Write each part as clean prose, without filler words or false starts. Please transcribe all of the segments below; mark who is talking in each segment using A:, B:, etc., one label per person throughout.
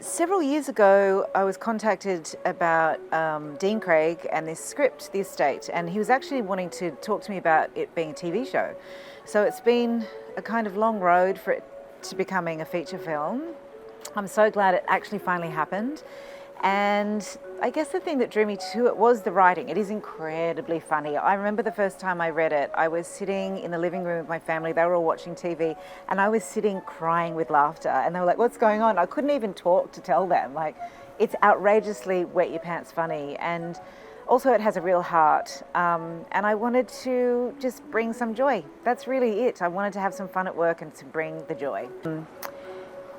A: Several years ago, I was contacted about Dean Craig and this script, The Estate, and he was actually wanting to talk to me about it being a TV show. So it's been a kind of long road for it to becoming a feature film. I'm so glad it actually finally happened. And I guess the thing that drew me to it was the writing. It is incredibly funny. I remember the first time I read it, I was sitting in the living room with my family. They were all watching TV, and I was sitting crying with laughter. And they were like, "What's going on?" I couldn't even talk to tell them. Like, it's outrageously wet your pants funny. And also, it has a real heart. And I wanted to just bring some joy. That's really it. I wanted to have some fun at work and to bring the joy.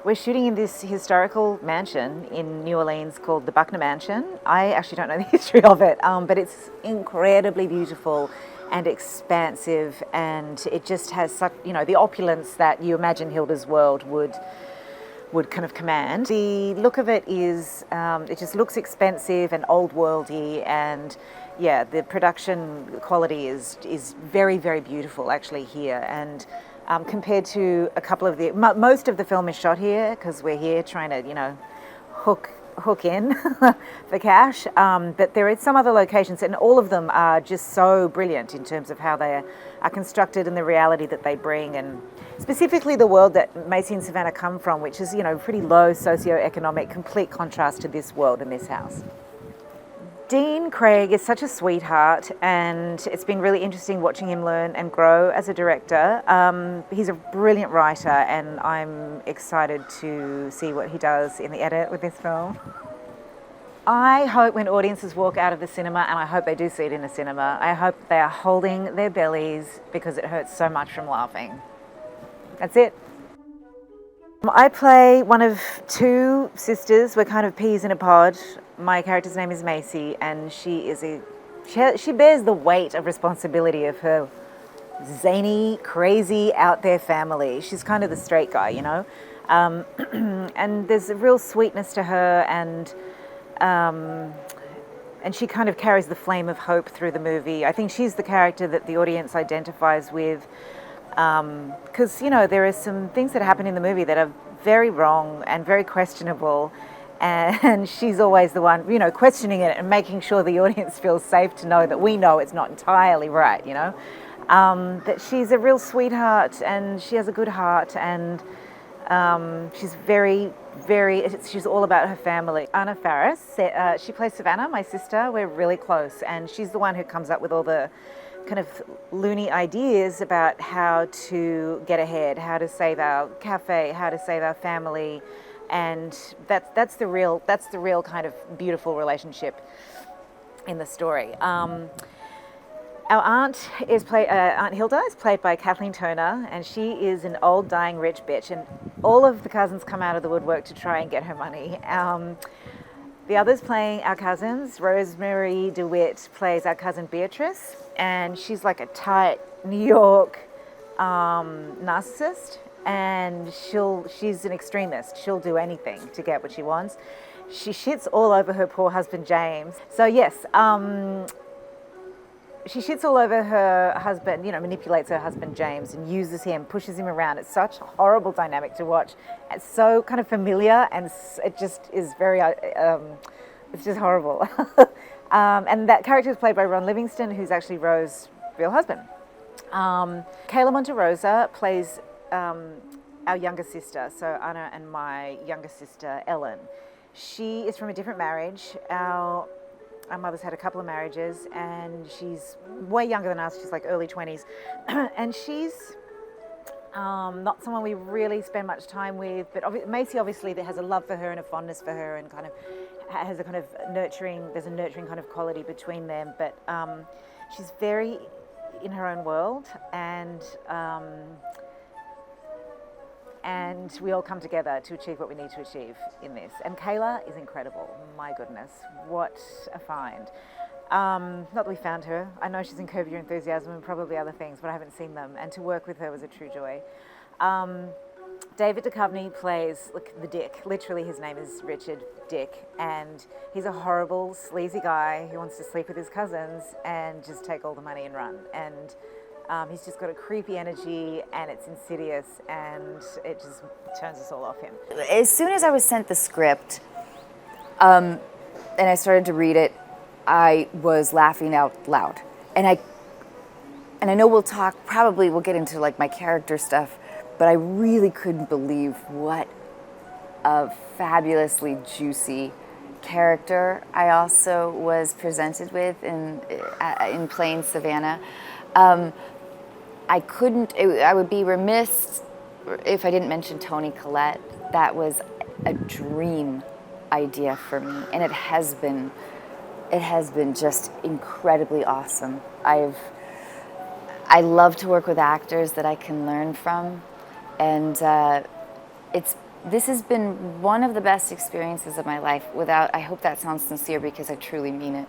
A: We're shooting in this historical mansion in New Orleans called the Buckner Mansion. I actually don't know the history of it, but it's incredibly beautiful and expansive, and it just has such, the opulence that you imagine Hilda's world would kind of command. The look of it is, it just looks expensive and old worldy, and yeah, the production quality is very, very beautiful actually here. And compared to a couple of most of the film is shot here because we're here trying to, hook in for cash. But there are some other locations, and all of them are just so brilliant in terms of how they are constructed and the reality that they bring, and specifically the world that Macy and Savannah come from, which is, pretty low socioeconomic, complete contrast to this world and this house. Dean Craig is such a sweetheart, and it's been really interesting watching him learn and grow as a director. He's a brilliant writer, and I'm excited to see what he does in the edit with this film. I hope when audiences walk out of the cinema, and I hope they do see it in the cinema, I hope they are holding their bellies because it hurts so much from laughing. That's it. I play one of two sisters. We're kind of peas in a pod. My character's name is Macy, and she bears the weight of responsibility of her zany, crazy, out there family. She's kind of the straight guy, and there's a real sweetness to her, and she kind of carries the flame of hope through the movie. I think she's the character that the audience identifies with. Because, there are some things that happen in the movie that are very wrong and very questionable, and she's always the one, questioning it and making sure the audience feels safe to know that we know it's not entirely right, that she's a real sweetheart, and she has a good heart, and she's she's all about her family. Anna Faris, she plays Savannah, my sister. We're really close, and she's the one who comes up with all the kind of loony ideas about how to get ahead, how to save our cafe, how to save our family, and that's the real kind of beautiful relationship in the story. Our aunt Aunt Hilda is played by Kathleen Turner, and she is an old dying rich bitch, and all of the cousins come out of the woodwork to try and get her money. The others playing our cousins, Rosemary DeWitt plays our cousin Beatrice, and she's like a tight New York narcissist, and she's an extremist. She'll do anything to get what she wants. She shits all over her poor husband James. So yes, she shits all over her husband, manipulates her husband James and uses him, pushes him around. It's such a horrible dynamic to watch. It's so kind of familiar, and it just is very, it's just horrible. And that character is played by Ron Livingston, who's actually Rose's real husband. Kayla Monterosa plays our younger sister, so Anna and my younger sister Ellen. She is from a different marriage. Our mother's had a couple of marriages, and she's way younger than us. She's like early 20s. And she's not someone we really spend much time with, but Macy obviously has a love for her and a fondness for her, and kind of has a kind of nurturing kind of quality between them. But she's very in her own world, and we all come together to achieve what we need to achieve in this. And Kayla is incredible. My goodness, what a find. Not that we found her. I know she's in Curb Your Enthusiasm and probably other things, but I haven't seen them. And to work with her was a true joy. David Duchovny plays the Dick. Literally, his name is Richard Dick, and he's a horrible, sleazy guy who wants to sleep with his cousins and just take all the money and run. And He's just got a creepy energy, and it's insidious, and it just turns us all off him.
B: As soon as I was sent the script, and I started to read it, I was laughing out loud. And I know we'll get into like my character stuff, but I really couldn't believe what a fabulously juicy character I also was presented with in playing Savannah. I would be remiss if I didn't mention Toni Collette. That was a dream idea for me, and it has been just incredibly awesome. I love to work with actors that I can learn from, and this has been one of the best experiences of my life. I hope that sounds sincere because I truly mean it.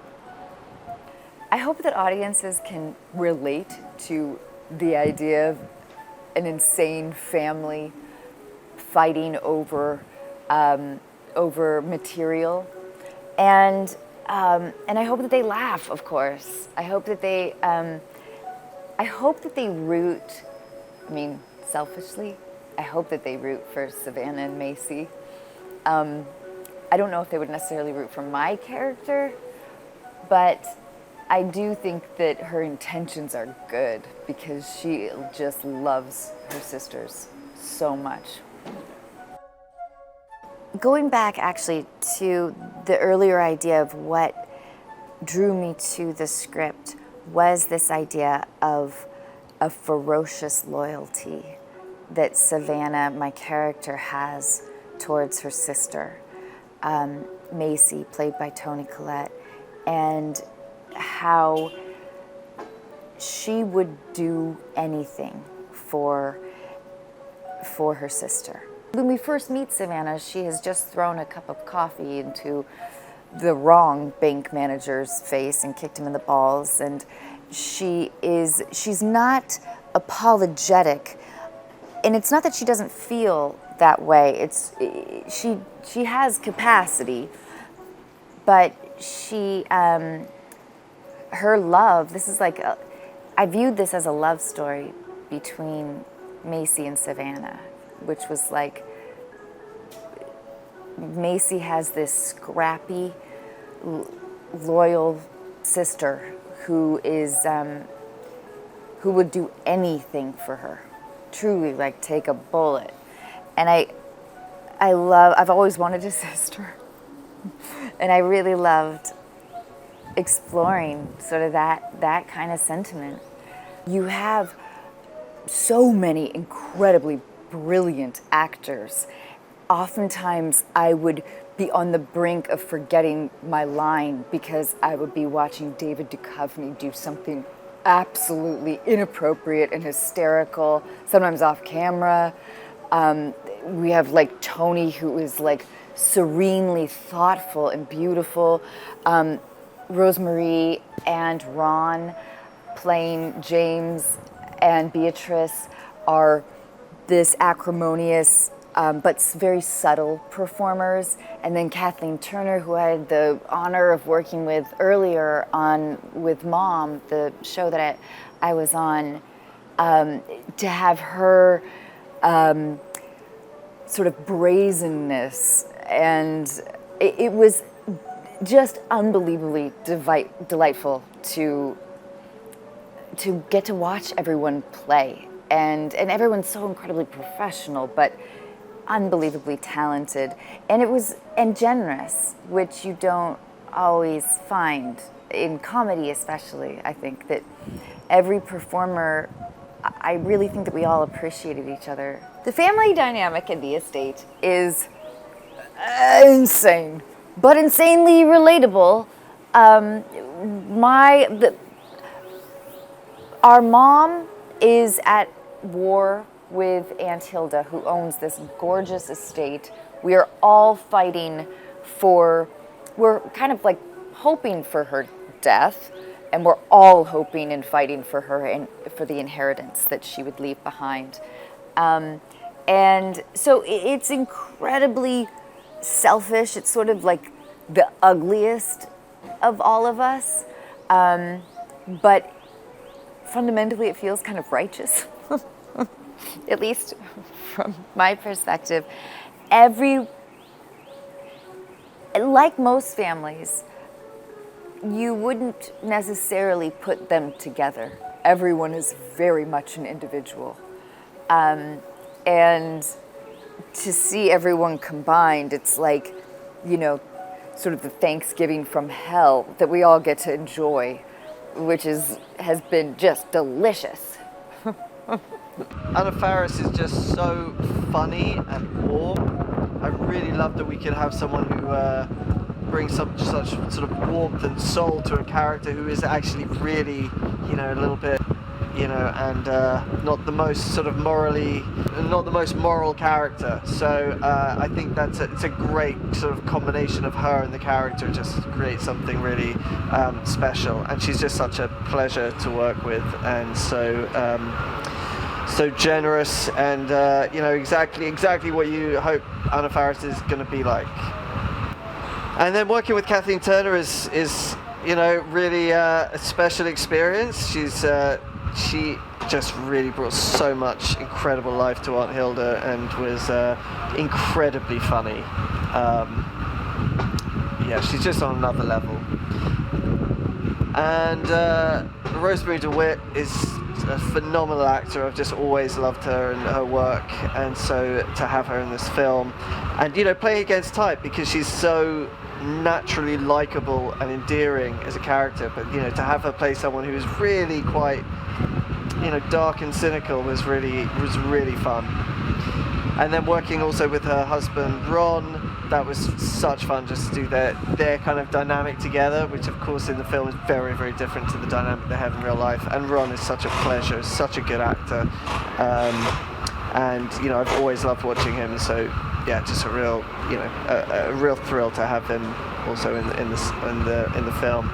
B: I hope that audiences can relate to the idea of an insane family fighting over material, and I hope that they laugh. Of course, I hope that they root. I mean, selfishly, I hope that they root for Savannah and Macy. I don't know if they would necessarily root for my character, but I do think that her intentions are good because she just loves her sisters so much. Going back actually to the earlier idea of what drew me to the script was this idea of a ferocious loyalty that Savannah, my character, has towards her sister, Macy, played by Toni Collette, and how she would do anything for her sister. When we first meet Savannah, she has just thrown a cup of coffee into the wrong bank manager's face and kicked him in the balls, and she's not apologetic, and it's not that she doesn't feel that way. She has capacity, but her love, I viewed this as a love story between Macy and Savannah, which was like, Macy has this scrappy, loyal sister who would do anything for her, truly, like take a bullet. And I've always wanted a sister, and I really loved exploring sort of that kind of sentiment. You have so many incredibly brilliant actors. Oftentimes I would be on the brink of forgetting my line because I would be watching David Duchovny do something absolutely inappropriate and hysterical, sometimes off camera. We have like Toni, who is like serenely thoughtful and beautiful. Rosemary and Ron, playing James and Beatrice, are this acrimonious but very subtle performers. And then Kathleen Turner, who I had the honor of working with earlier with Mom, the show that I was on, to have her sort of brazenness, and it was just unbelievably delightful to get to watch everyone play, and everyone's so incredibly professional, but unbelievably talented, and generous, which you don't always find in comedy, especially. I think that every performer, I really think that we all appreciated each other. The family dynamic in the estate is insane, but insanely relatable. Our mom is at war with Aunt Hilda, who owns this gorgeous estate. We are all fighting we're kind of like hoping for her death, and we're all hoping and fighting for her and for the inheritance that she would leave behind. And so it's incredibly selfish. It's sort of like the ugliest of all of us. But fundamentally it feels kind of righteous, at least from my perspective. Like most families, you wouldn't necessarily put them together. Everyone is very much an individual. And to see everyone combined, it's like, sort of the Thanksgiving from hell that we all get to enjoy, which has been just delicious.
C: Anna Faris is just so funny and warm. I really love that we could have someone who brings such sort of warmth and soul to a character who is actually really, a little bit, and not the most sort of not the most moral character. So I think it's a great sort of combination of her and the character, just creates something really special. And she's just such a pleasure to work with, and so generous, and exactly what you hope Anna Faris is going to be like. And then working with Kathleen Turner is really a special experience. She just really brought so much incredible life to Aunt Hilda, and was incredibly funny. She's just on another level. And Rosemary DeWitt is a phenomenal actor. I've just always loved her and her work, and so to have her in this film, and playing against type, because she's so naturally likable and endearing as a character, but to have her play someone who's really quite dark and cynical was really fun. And then working also with her husband Ron, that was such fun, just to do their kind of dynamic together, which of course in the film is very, very different to the dynamic they have in real life. And Ron is such a pleasure, such a good actor, and I've always loved watching him. So yeah, just a real thrill to have him also in the film.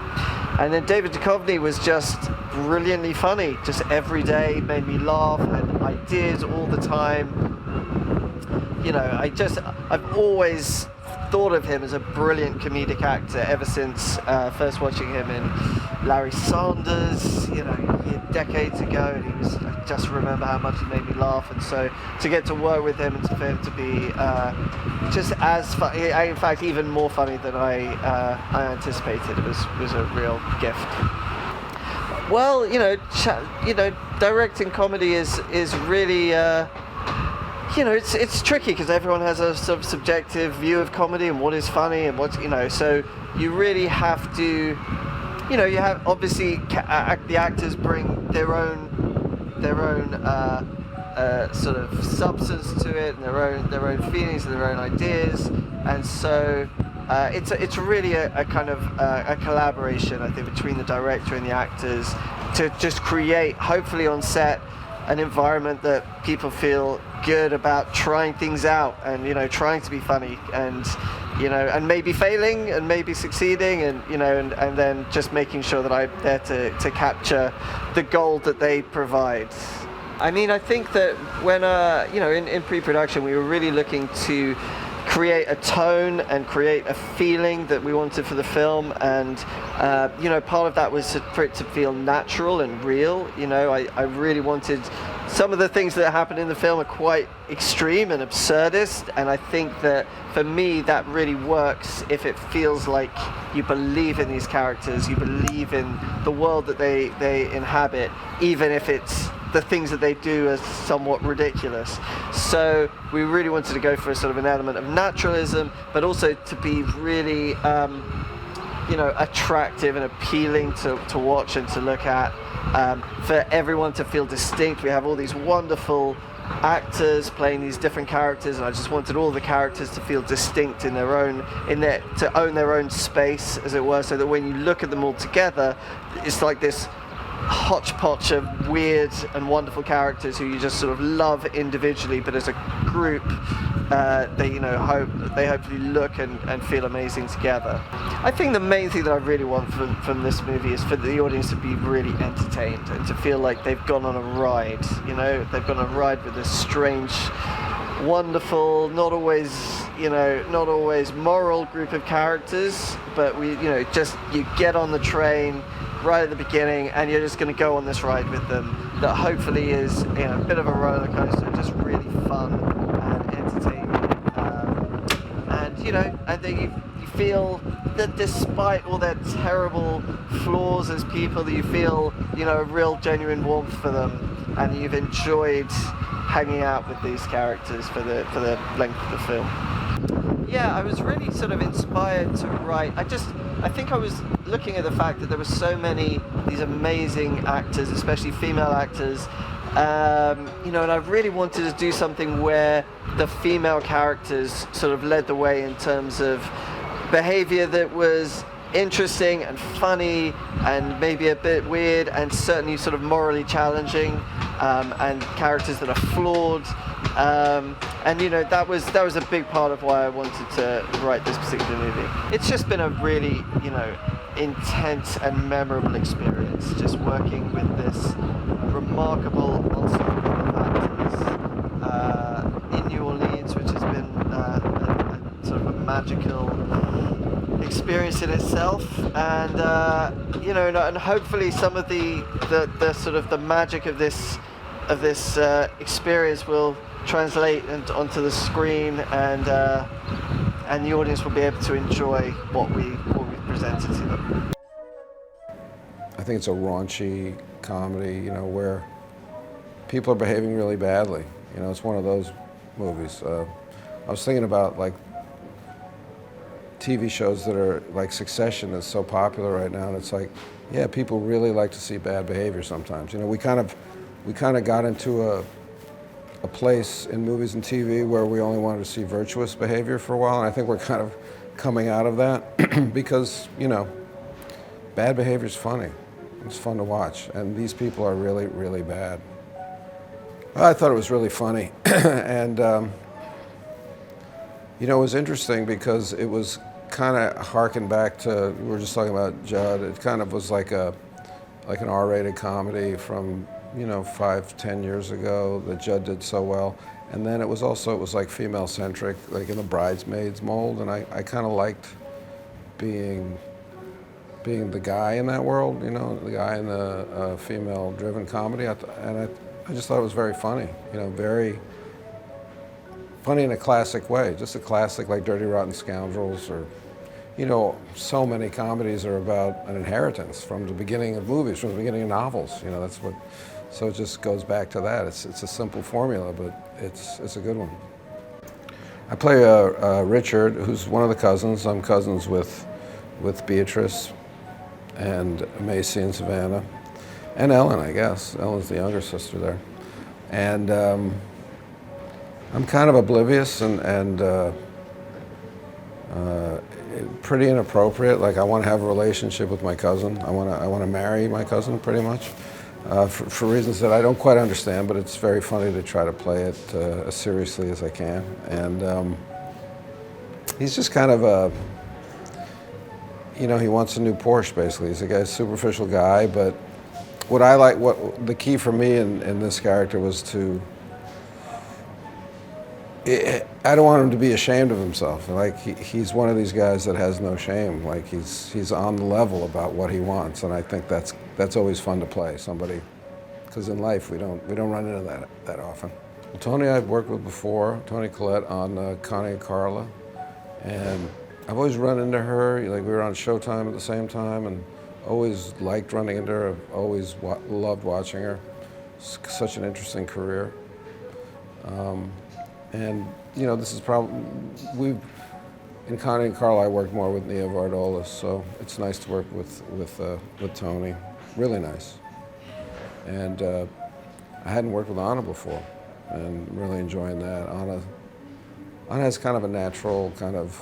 C: And then David Duchovny was just brilliantly funny, just every day made me laugh, had ideas all the time. I've always thought of him as a brilliant comedic actor ever since first watching him in Larry Sanders, decades ago, and I just remember how much he made me laugh. And so to get to work with him and for him to be just as funny, in fact even more funny than I anticipated, it was a real gift. Well, directing comedy is really it's tricky, because everyone has a sort of subjective view of comedy and what is funny and what's, so you really have to, you have, obviously the actors bring their own sort of substance to it, and their own feelings and their own ideas, and so it's really a kind of a collaboration, I think, between the director and the actors to just create, hopefully on set, an environment that people feel good about trying things out, and trying to be funny, and and maybe failing and maybe succeeding, and and then just making sure that I'm there to capture the gold that they provide. I mean, I think that when in pre-production we were really looking to create a tone and create a feeling that we wanted for the film, and part of that was for it to feel natural and real. I really wanted, some of the things that happen in the film are quite extreme and absurdist, and I think that for me that really works if it feels like you believe in these characters, you believe in the world that they inhabit, even if it's the things that they do are somewhat ridiculous. So we really wanted to go for a sort of an element of naturalism, but also to be really attractive and appealing to watch and to look at, for everyone to feel distinct. We have all these wonderful actors playing these different characters, and I just wanted all the characters to feel distinct to own their own space, as it were, so that when you look at them all together, it's like this hodgepodge of weird and wonderful characters who you just sort of love individually, but as a group they hopefully look and feel amazing together. I think the main thing that I really want from this movie is for the audience to be really entertained and to feel like they've gone on a ride. They've gone on a ride with this strange, wonderful, not always moral group of characters, but you get on the train right at the beginning, and you're just going to go on this ride with them that hopefully is, you know, a bit of a roller coaster, just really fun and entertaining. And you know, I think you feel that despite all their terrible flaws as people, that you feel, you know, a real genuine warmth for them, and you've enjoyed hanging out with these characters for the length of the film. Yeah, I was really sort of inspired to write. I think I was looking at the fact that there were so many these amazing actors, especially female actors, you know, and I really wanted to do something where the female characters sort of led the way in terms of behavior that was interesting and funny and maybe a bit weird and certainly sort of morally challenging, and characters that are flawed. And you know, that was a big part of why I wanted to write this particular movie. It's just been a really, you know, intense and memorable experience just working with this remarkable ensemble of actors in New Orleans, which has been a sort of a magical experience in itself. And you know, and hopefully some of the sort of the magic of this experience will translate onto the screen, and the audience will be able to enjoy what we presented to them.
D: I think it's a raunchy comedy, you know, where people are behaving really badly. You know, it's one of those movies. I was thinking about like TV shows that are like Succession is so popular right now, and it's like, yeah, people really like to see bad behavior sometimes. You know, we kind of got into a place in movies and TV where we only wanted to see virtuous behavior for a while, and I think we're kind of coming out of that because, you know, bad behavior is funny. It's fun to watch, and these people are really, really bad. I thought it was really funny, and you know, it was interesting because it was kind of harkened back to, we were just talking about Judd, it kind of was like an R-rated comedy from, you know, 5-10 years ago that Judd did so well. And then it was like female-centric, like in the Bridesmaids mold, and I kind of liked being the guy in that world, you know, the guy in the female-driven comedy, and I just thought it was very funny, you know, very funny in a classic way, just a classic like Dirty Rotten Scoundrels, or, you know, so many comedies are about an inheritance from the beginning of movies, from the beginning of novels, you know, that's what, so it just goes back to that. It's a simple formula, but it's a good one. I play Richard, who's one of the cousins. I'm cousins with Beatrice and Macy and Savannah, and Ellen, I guess. Ellen's the younger sister there. And I'm kind of oblivious and pretty inappropriate. Like, I want to have a relationship with my cousin. I want to marry my cousin, pretty much, for reasons that I don't quite understand. But it's very funny to try to play it as seriously as I can. And he's just kind of a, you know, he wants a new Porsche, basically. He's a superficial guy. But what I like, what the key for me in this character was to, I don't want him to be ashamed of himself. Like, he's one of these guys that has no shame. Like, he's on the level about what he wants, and I think that's always fun to play somebody, because in life we don't run into that often. Well, Toni I've worked with before, Toni Collette on Connie and Carla, and I've always run into her. Like, we were on Showtime at the same time, and always liked running into her. I've always loved watching her. It's such an interesting career. And, you know, this is probably, in Connie and Carla, I worked more with Nia Vardalos, so it's nice to work with Toni. Really nice. And I hadn't worked with Anna before, and really enjoying that. Anna has kind of a natural kind of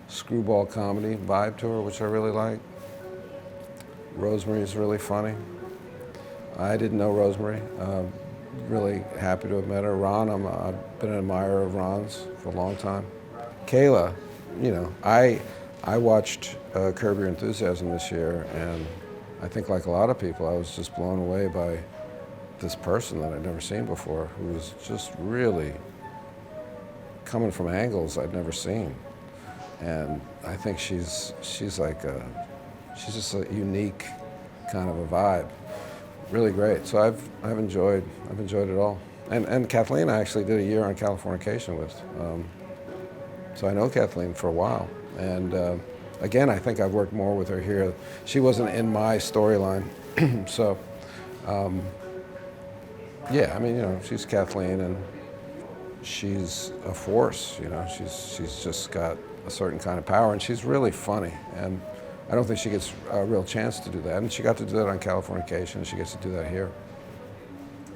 D: screwball comedy vibe to her, which I really like. Rosemary's really funny. I didn't know Rosemary. Really happy to have met her. Ron, I've been an admirer of Ron's for a long time. Kayla, you know, I watched Curb Your Enthusiasm this year, and I think, like a lot of people, I was just blown away by this person that I'd never seen before, who was just really coming from angles I'd never seen. And I think she's just a unique kind of a vibe. Really great. So I've enjoyed it all. And Kathleen I actually did a year on Californication with. So I know Kathleen for a while. And again, I think I've worked more with her here. She wasn't in my storyline. So yeah, I mean, you know, she's Kathleen and she's a force, you know. She's just got a certain kind of power and she's really funny. And I don't think she gets a real chance to do that. And she got to do that on Californication and she gets to do that here.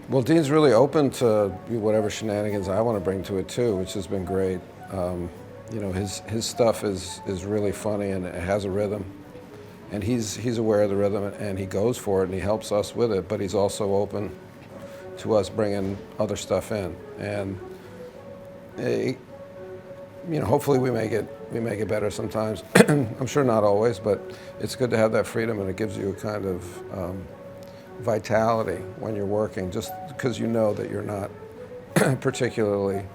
D: Well, Dean's really open to whatever shenanigans I want to bring to it too, which has been great. You know, his stuff is really funny and it has a rhythm. And he's aware of the rhythm and he goes for it and he helps us with it, but he's also open to us bringing other stuff in. And you know, hopefully we make it better sometimes. I'm sure not always, but it's good to have that freedom and it gives you a kind of vitality when you're working, just because you know that you're not particularly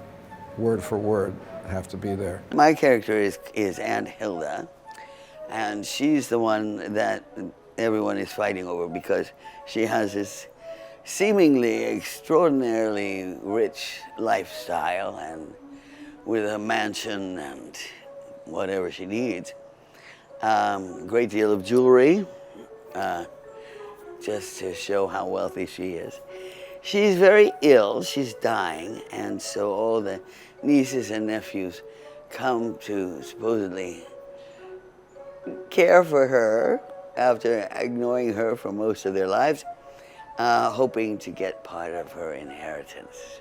D: word for word have to be there.
E: My character is Aunt Hilda, and she's the one that everyone is fighting over because she has this seemingly extraordinarily rich lifestyle and with a mansion and whatever she needs. Great deal of jewelry, just to show how wealthy she is. She's very ill, she's dying, and so all the nieces and nephews come to supposedly care for her after ignoring her for most of their lives, hoping to get part of her inheritance.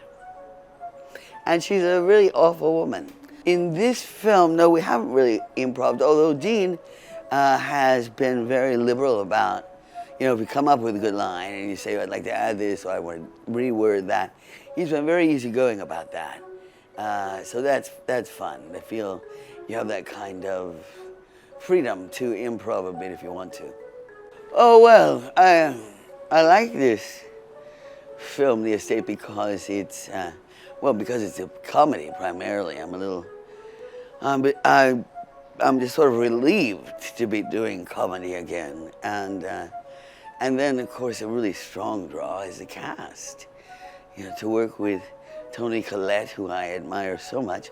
E: And she's a really awful woman. In this film, no, we haven't really improv, although Dean has been very liberal about, you know, if you come up with a good line and you say, I'd like to add this, or I want to reword that, he's been very easygoing about that. So that's fun. I feel you have that kind of freedom to improv a bit if you want to. Oh, well, I like this film, The Estate, because it's, because it's a comedy primarily. I'm a little, I'm just sort of relieved to be doing comedy again. And then, of course, a really strong draw is the cast. You know, to work with Toni Collette, who I admire so much.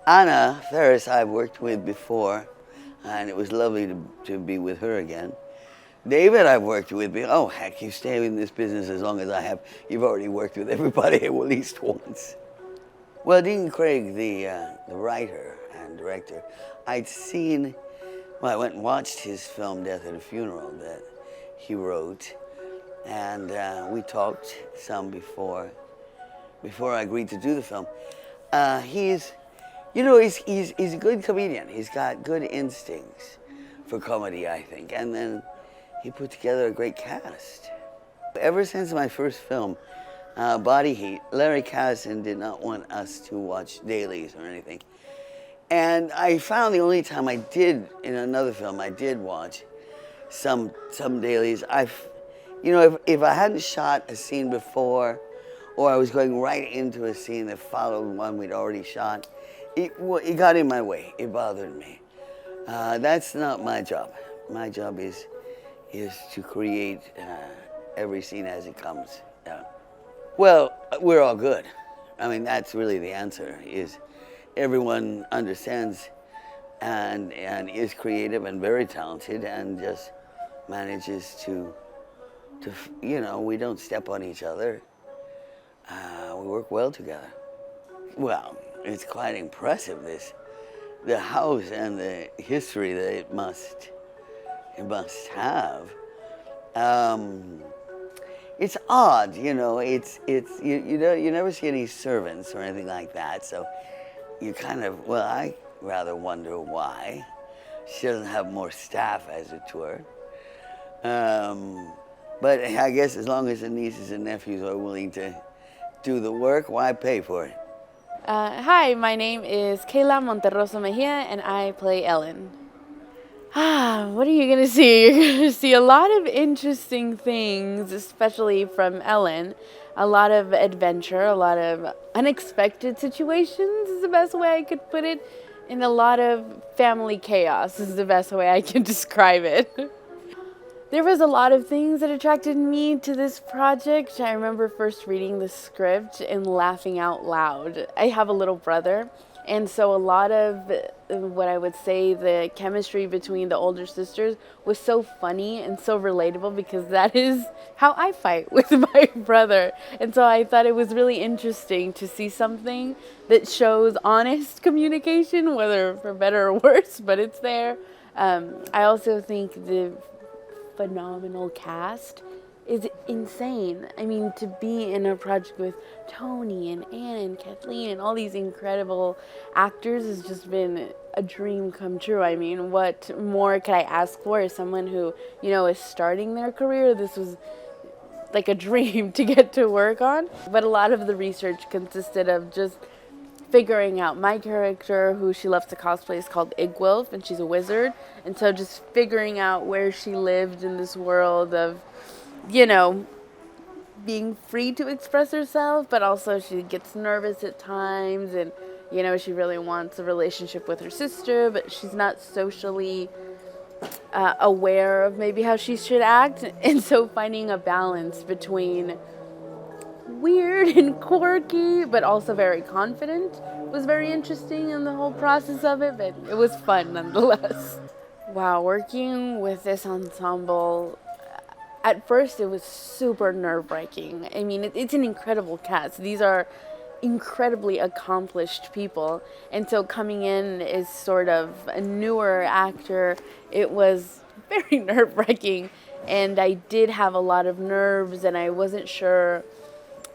E: Anna Faris I've worked with before, and it was lovely to be with her again. David I've worked with, oh heck, you stay in this business as long as I have. You've already worked with everybody at least once. Well, Dean Craig, the writer and director, I'd seen, I went and watched his film Death at a Funeral that he wrote, and we talked some before I agreed to do the film. He's a good comedian. He's got good instincts for comedy, I think, and then he put together a great cast. Ever since my first film, Body Heat, Larry Kasdan did not want us to watch dailies or anything. And I found the only time I did, in another film, I did watch some dailies. If I hadn't shot a scene before, or I was going right into a scene that followed one we'd already shot, it got in my way. It bothered me. That's not my job. My job is to create every scene as it comes. Well, we're all good. I mean, that's really the answer, is everyone understands and is creative and very talented and just manages to we don't step on each other. We work well together. Well, it's quite impressive, the house and the history that it must have. It's odd, you know. You never see any servants or anything like that, so you kind of, I rather wonder why she doesn't have more staff, as it were. But I guess as long as the nieces and nephews are willing to do the work, why pay for it?
F: Hi, my name is Kayla Monterroso Mejia, and I play Ellen. What are you going to see? You're going to see a lot of interesting things, especially from Ellen. A lot of adventure, a lot of unexpected situations is the best way I could put it. And a lot of family chaos is the best way I can describe it. There was a lot of things that attracted me to this project. I remember first reading the script and laughing out loud. I have a little brother, and so a lot of what I would say the chemistry between the older sisters was so funny and so relatable, because that is how I fight with my brother. And so I thought it was really interesting to see something that shows honest communication, whether for better or worse, but it's there. I also think the phenomenal cast is insane. I mean, to be in a project with Tony and Anna and Kathleen and all these incredible actors has just been a dream come true. I mean, what more could I ask for as someone who, you know, is starting their career? This was like a dream to get to work on. But a lot of the research consisted of just figuring out my character, who she loves to cosplay, is called Igwilf, and she's a wizard. And so just figuring out where she lived in this world of, you know, being free to express herself, but also she gets nervous at times, and, you know, she really wants a relationship with her sister, but she's not socially aware of maybe how she should act. And so finding a balance between weird and quirky, but also very confident, was very interesting in the whole process of it, but it was fun nonetheless. Wow, working with this ensemble, at first it was super nerve-wracking. I mean, it's an incredible cast. These are incredibly accomplished people, and so coming in as sort of a newer actor, it was very nerve-wracking, and I did have a lot of nerves, and I wasn't sure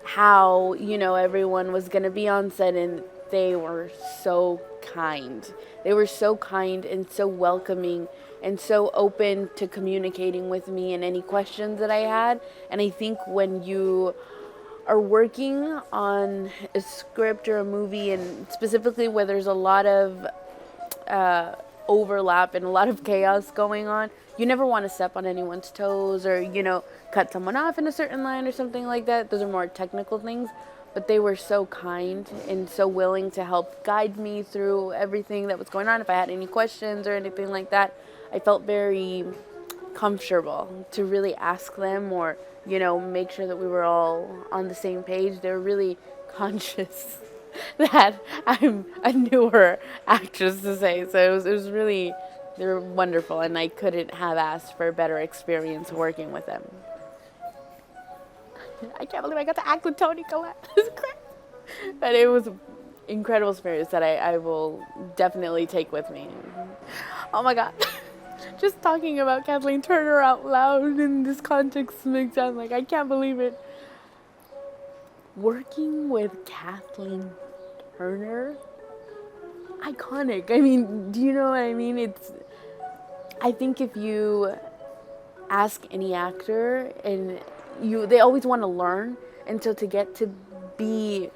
F: how, you know, everyone was going to be on set, and they were so kind. They were so kind and so welcoming and so open to communicating with me and any questions that I had. And I think when you are working on a script or a movie, and specifically where there's a lot of overlap and a lot of chaos going on, you never want to step on anyone's toes or, you know, cut someone off in a certain line or something like that. Those are more technical things. But they were so kind and so willing to help guide me through everything that was going on. If I had any questions or anything like that, I felt very comfortable to really ask them, or, you know, make sure that we were all on the same page. They were really conscious that I'm a newer actress, to say. So it was really, they were wonderful, and I couldn't have asked for a better experience working with them. I can't believe I got to act with Toni Collette. It's crazy. But it was an incredible experience that I will definitely take with me. Oh my God. Just talking about Kathleen Turner out loud in this context makes sound like I can't believe it. Working with Kathleen Turner, iconic. I mean, do you know what I mean? I think if you ask any actor, and they always want to learn, and so to get to be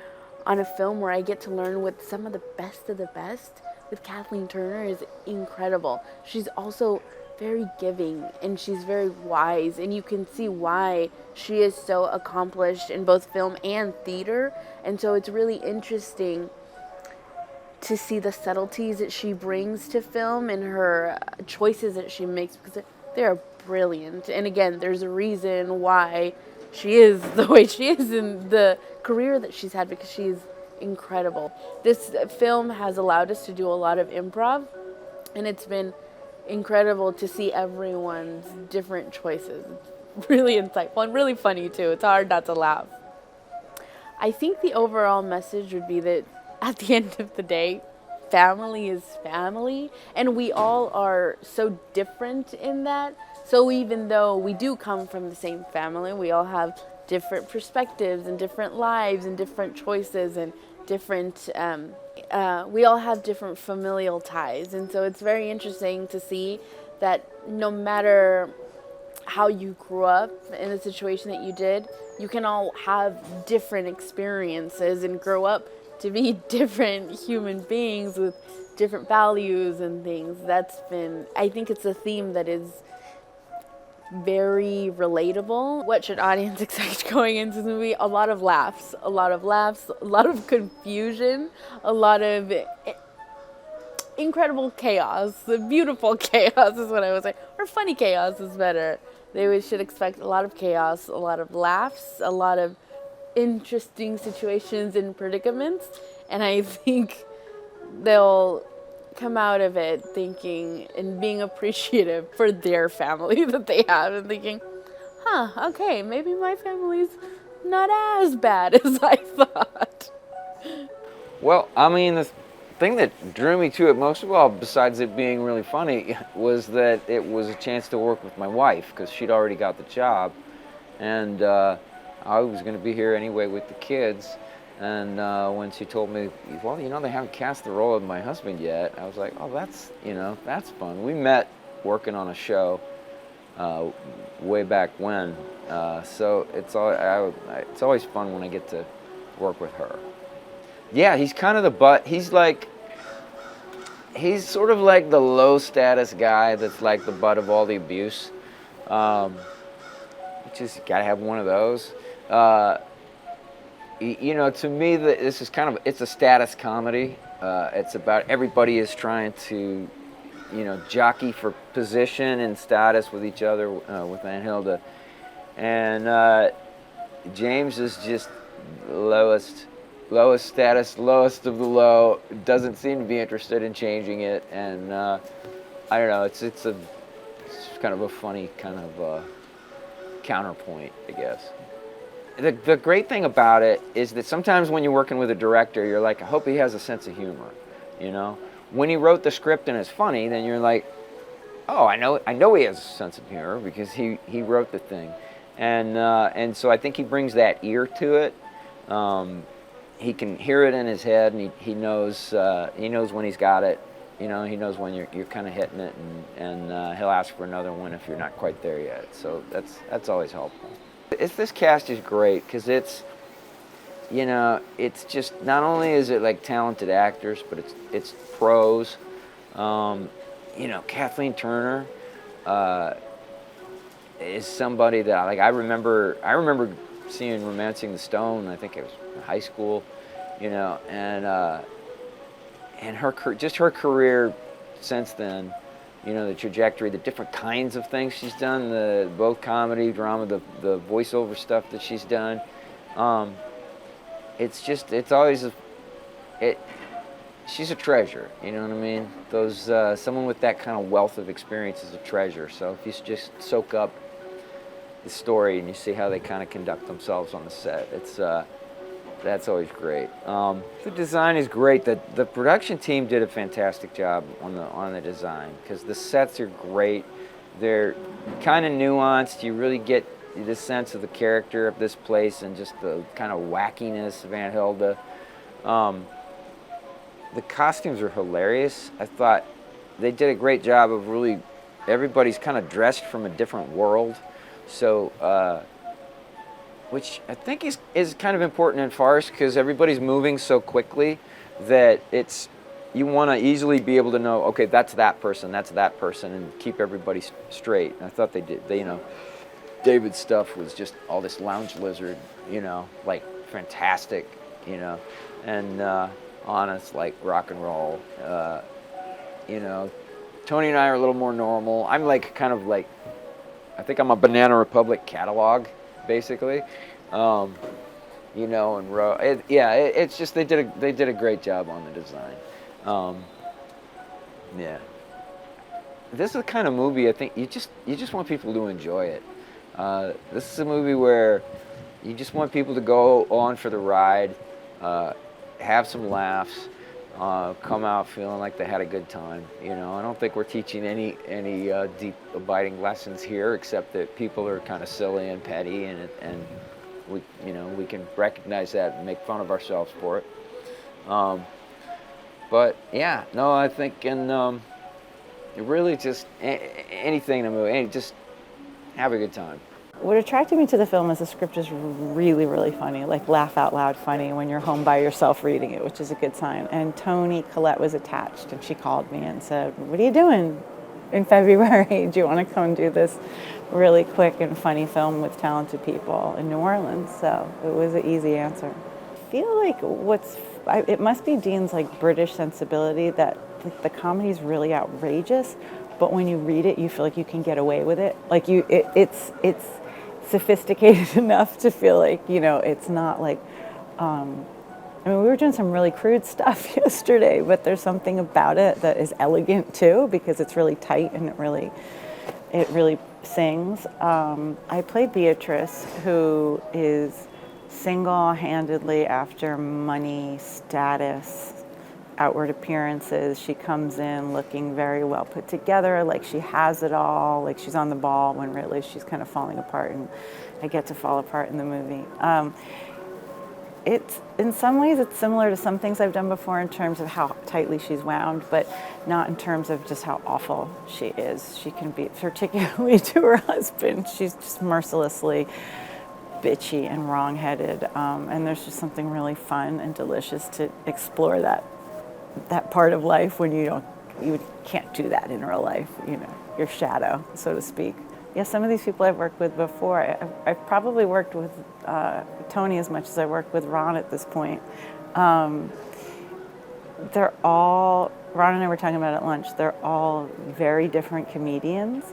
F: on a film where I get to learn with some of the best with Kathleen Turner is incredible. She's also very giving, and she's very wise, and you can see why she is so accomplished in both film and theater. And so it's really interesting to see the subtleties that she brings to film and her choices that she makes, because they're brilliant. And again, there's a reason why she is the way she is in the career that she's had, because she's incredible. This film has allowed us to do a lot of improv, and it's been incredible to see everyone's different choices. It's really insightful and really funny too. It's hard not to laugh. I think the overall message would be that at the end of the day, family is family, and we all are so different in that. So even though we do come from the same family, we all have different perspectives and different lives and different choices and different, we all have different familial ties. And so it's very interesting to see that no matter how you grew up in the situation that you did, you can all have different experiences and grow up to be different human beings with different values and things. I think it's a theme that is very relatable. What should audience expect going into the movie? A lot of laughs, a lot of confusion, a lot of incredible chaos. The beautiful chaos is what I would say, or funny chaos is better. They should expect a lot of chaos, a lot of laughs, a lot of interesting situations and predicaments, and I think they'll come out of it thinking and being appreciative for their family that they have and thinking, huh, okay, maybe my family's not as bad as I thought.
G: Well, I mean, the thing that drew me to it most of all, besides it being really funny, was that it was a chance to work with my wife, because she'd already got the job, and I was going to be here anyway with the kids. And when she told me, well, you know, they haven't cast the role of my husband yet, I was like, oh, that's, you know, that's fun. We met working on a show way back when, so it's always fun when I get to work with her. Yeah, he's kind of the butt. He's sort of like the low status guy that's like the butt of all the abuse. Just gotta have one of those. You know, to me, this is it's a status comedy. It's about everybody is trying to, you know, jockey for position and status with each other, with Aunt Hilda. And James is just lowest status, lowest of the low, doesn't seem to be interested in changing it. And I don't know, it's kind of a funny kind of counterpoint, I guess. The great thing about it is that sometimes when you're working with a director, you're like, I hope he has a sense of humor, you know? When he wrote the script and it's funny, then you're like, oh, I know he has a sense of humor because he wrote the thing. And so I think he brings that ear to it. He can hear it in his head, and he knows when he's got it. You know, he knows when you're kind of hitting it, and he'll ask for another one if you're not quite there yet. So that's always helpful. This cast is great because it's just, not only is it like talented actors, but it's pros. You know, Kathleen Turner is somebody that I remember seeing Romancing the Stone. I think it was in high school, you know, and her career since then. You know, the trajectory, the different kinds of things she's done, both comedy, drama, the voiceover stuff that she's done. She's a treasure, you know what I mean? Someone with that kind of wealth of experience is a treasure. So if you just soak up the story and you see how they kind of conduct themselves on the set, that's always great. The design is great. The production team did a fantastic job on the design, because the sets are great. They're kind of nuanced. You really get the sense of the character of this place and just the kind of wackiness of Aunt Hilda. The costumes are hilarious. I thought they did a great job of really, everybody's kind of dressed from a different world. So, which I think is kind of important in farce, because everybody's moving so quickly that you want to easily be able to know, okay, that's that person, and keep everybody straight. And I thought they did. You know, David's stuff was just all this lounge lizard, you know, like fantastic, you know, and honest, like rock and roll. You know, Tony and I are a little more normal. I'm like kind of like, I think I'm a Banana Republic catalog, basically. You know, and it's just they did a great job on the design. Yeah, this is the kind of movie I think you just want people to enjoy it. This is a movie where you just want people to go on for the ride, have some laughs, come out feeling like they had a good time. You know, I don't think we're teaching any deep, abiding lessons here, except that people are kind of silly and petty, and we can recognize that and make fun of ourselves for it. But yeah, no, I think it really just anything in the movie, just have a good time.
H: What attracted me to the film is the script is really, really funny, like laugh out loud funny when you're home by yourself reading it, which is a good sign. And Toni Collette was attached, and she called me and said, "What are you doing in February? Do you want to come do this really quick and funny film with talented people in New Orleans?" So it was an easy answer. I feel like it must be Dean's like British sensibility that like, the comedy is really outrageous, but when you read it, you feel like you can get away with it. Like it's sophisticated enough to feel like, you know, it's not like, I mean, we were doing some really crude stuff yesterday, but there's something about it that is elegant too, because it's really tight and it really sings. I play Beatrice, who is single-handedly after money, status, outward appearances. She comes in looking very well put together, like she has it all, like she's on the ball, when really she's kind of falling apart, and I get to fall apart in the movie. It's, in some ways, it's similar to some things I've done before in terms of how tightly she's wound, but not in terms of just how awful she is. She can be, particularly to her husband, she's just mercilessly bitchy and wrong-headed, and there's just something really fun and delicious to explore that part of life when you can't do that in real life, you know, your shadow, so to speak. Yeah, some of these people I've worked with before, I've probably worked with Tony as much as I worked with Ron at this point. They're all, Ron and I were talking about at lunch, they're all very different comedians,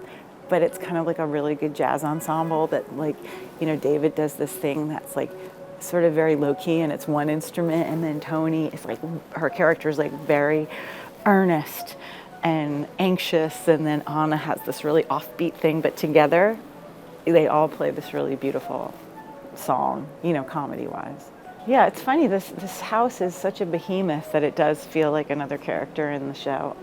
H: but it's kind of like a really good jazz ensemble that, like, you know, David does this thing that's like sort of very low-key and it's one instrument, and then Tony is like, her character is like very earnest and anxious, and then Anna has this really offbeat thing, but together they all play this really beautiful song, you know, comedy-wise. Yeah, it's funny, this house is such a behemoth that it does feel like another character in the show.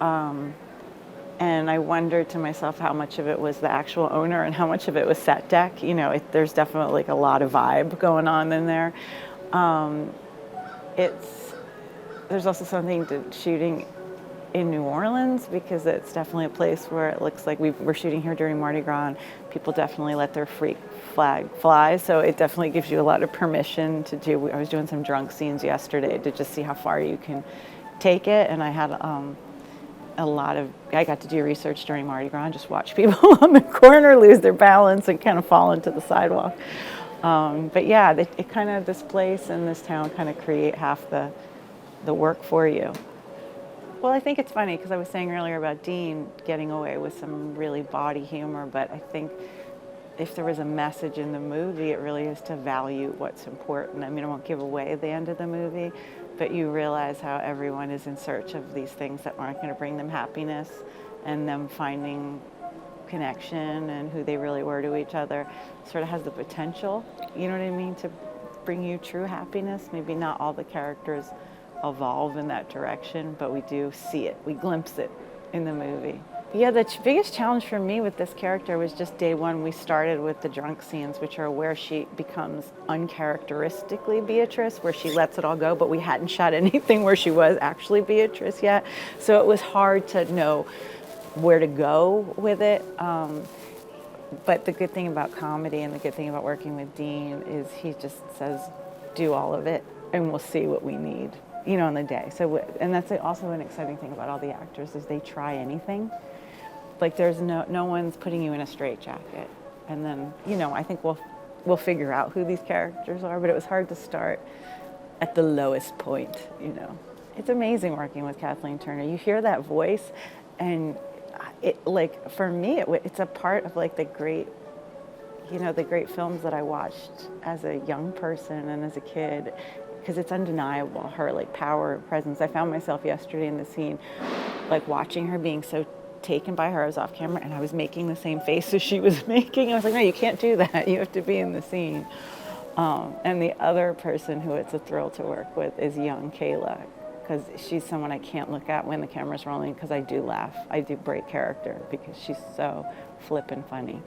H: And I wondered to myself how much of it was the actual owner and how much of it was set deck. You know, there's definitely like a lot of vibe going on in there. There's also something to shooting in New Orleans, because it's definitely a place where it looks like we're shooting here during Mardi Gras, and people definitely let their freak flag fly, so it definitely gives you a lot of permission to do. I was doing some drunk scenes yesterday to just see how far you can take it, and I had I got to do research during Mardi Gras and just watch people on the corner lose their balance and kind of fall into the sidewalk. But yeah, it kind of, this place and this town kind of create half the work for you. Well, I think it's funny because I was saying earlier about Dean getting away with some really bawdy humor, but I think if there was a message in the movie, it really is to value what's important. I mean, I won't give away the end of the movie, but you realize how everyone is in search of these things that aren't going to bring them happiness, and them finding connection and who they really were to each other sort of has the potential, you know what I mean, to bring you true happiness. Maybe not all the characters evolve in that direction, but we do see it, we glimpse it in the movie. Yeah, the biggest challenge for me with this character was just day one. We started with the drunk scenes, which are where she becomes uncharacteristically Beatrice, where she lets it all go, but we hadn't shot anything where she was actually Beatrice yet. So it was hard to know where to go with it. But the good thing about comedy and the good thing about working with Dean is he just says, do all of it and we'll see what we need, you know, on the day. So, and that's also an exciting thing about all the actors is they try anything. Like there's no one's putting you in a straitjacket. And then, you know, I think we'll figure out who these characters are, but it was hard to start at the lowest point, you know. It's amazing working with Kathleen Turner. You hear that voice and it, like, for me, it's a part of like the great films that I watched as a young person and as a kid, because it's undeniable, her like power and presence. I found myself yesterday in the scene, like watching her being so taken by her. I was off camera and I was making the same face as she was making. I was like, no, you can't do that. You have to be in the scene. And the other person who it's a thrill to work with is young Kayla, because she's someone I can't look at when the camera's rolling, because I do laugh. I do break character because she's so flippin' funny.